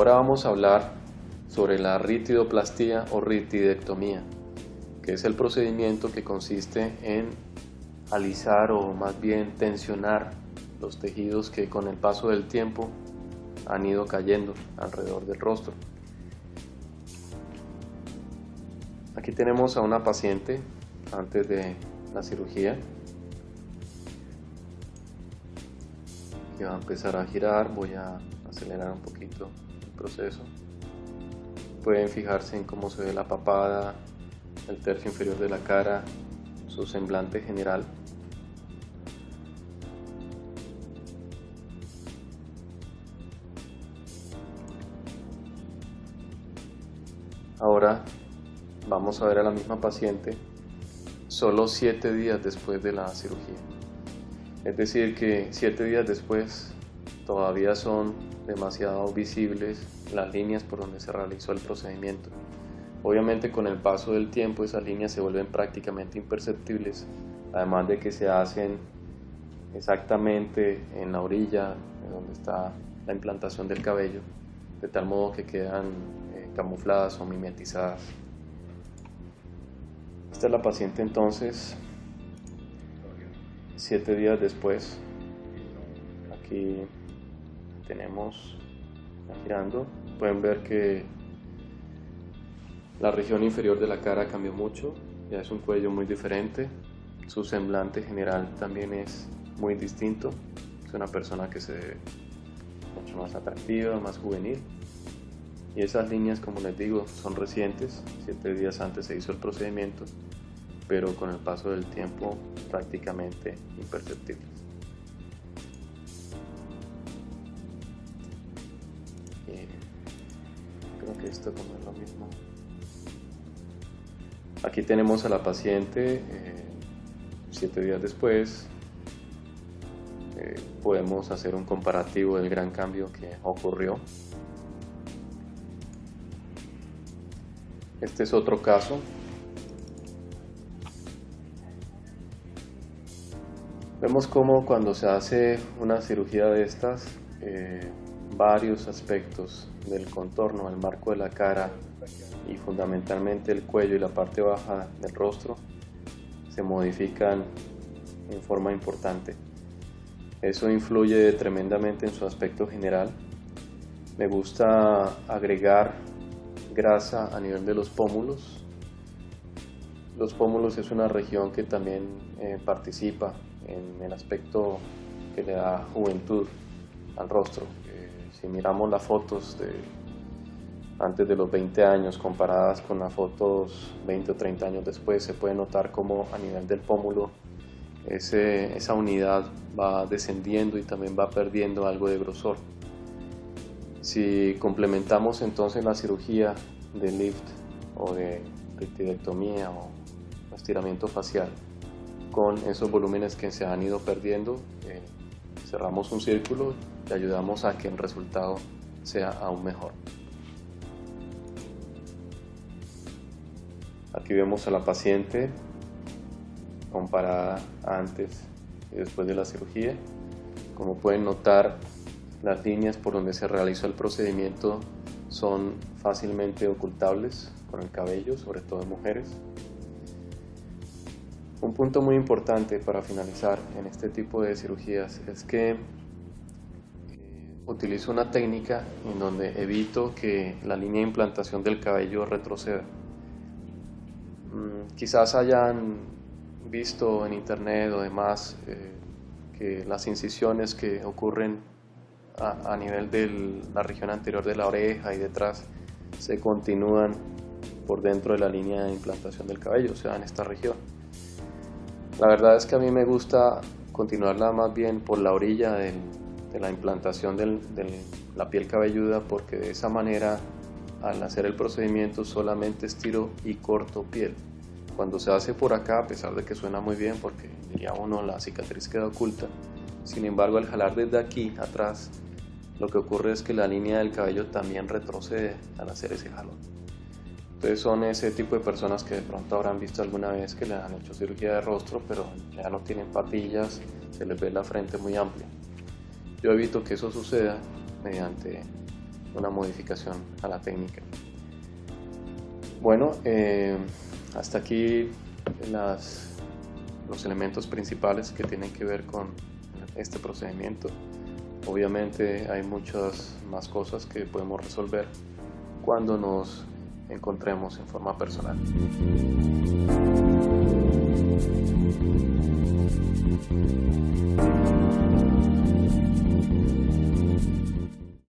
Ahora vamos a hablar sobre la ritidoplastía o ritidectomía, que es el procedimiento que consiste en alisar o más bien tensionar los tejidos que con el paso del tiempo han ido cayendo alrededor del rostro. Aquí tenemos a una paciente antes de la cirugía que va a empezar a girar. Voy a acelerar un poquito el proceso. Pueden fijarse en cómo se ve la papada, el tercio inferior de la cara, su semblante general. Ahora vamos a ver a la misma paciente solo 7 días después de la cirugía. Es decir que 7 días después todavía son demasiado visibles las líneas por donde se realizó el procedimiento. Obviamente con el paso del tiempo esas líneas se vuelven prácticamente imperceptibles, además de que se hacen exactamente en la orilla donde está la implantación del cabello, de tal modo que quedan camufladas o mimetizadas. Esta es la paciente entonces 7 días después. Aquí tenemos girando, pueden ver que la región inferior de la cara cambió mucho, ya es un cuello muy diferente, su semblante general también es muy distinto, es una persona que se ve mucho más atractiva, más juvenil, y esas líneas, como les digo, son recientes, 7 días antes se hizo el procedimiento, pero con el paso del tiempo prácticamente imperceptibles. Creo que esto como es lo mismo. Aquí tenemos a la paciente 7 días después. Podemos hacer un comparativo del gran cambio que ocurrió. Este es otro caso. Vemos cómo cuando se hace una cirugía de estas, varios aspectos del contorno, el marco de la cara y fundamentalmente el cuello y la parte baja del rostro se modifican en forma importante. Eso influye tremendamente en su aspecto general. Me gusta agregar grasa a nivel de los pómulos. Los pómulos es una región que también participa en el aspecto que le da juventud al rostro. Si miramos las fotos de antes de los 20 años comparadas con las fotos 20 o 30 años después, se puede notar cómo a nivel del pómulo esa unidad va descendiendo y también va perdiendo algo de grosor. Si complementamos entonces la cirugía de lift o de ritidectomía o estiramiento facial con esos volúmenes que se han ido perdiendo, cerramos un círculo y ayudamos a que el resultado sea aún mejor. Aquí vemos a la paciente comparada antes y después de la cirugía. Como pueden notar, las líneas por donde se realizó el procedimiento son fácilmente ocultables con el cabello, sobre todo en mujeres. Un punto muy importante para finalizar en este tipo de cirugías es que utilizo una técnica en donde evito que la línea de implantación del cabello retroceda. Quizás hayan visto en internet o demás que las incisiones que ocurren a nivel de la región anterior de la oreja y detrás se continúan por dentro de la línea de implantación del cabello, o sea, en esta región. La verdad es que a mí me gusta continuarla más bien por la orilla de la implantación de la piel cabelluda, porque de esa manera al hacer el procedimiento solamente estiro y corto piel. Cuando se hace por acá, a pesar de que suena muy bien porque diría uno la cicatriz queda oculta, sin embargo al jalar desde aquí atrás lo que ocurre es que la línea del cabello también retrocede al hacer ese jalón. Entonces son ese tipo de personas que de pronto habrán visto alguna vez que le han hecho cirugía de rostro, pero ya no tienen patillas, se les ve la frente muy amplia. Yo evito que eso suceda mediante una modificación a la técnica. Bueno, hasta aquí los elementos principales que tienen que ver con este procedimiento. Obviamente hay muchas más cosas que podemos resolver cuando nos encontremos en forma personal.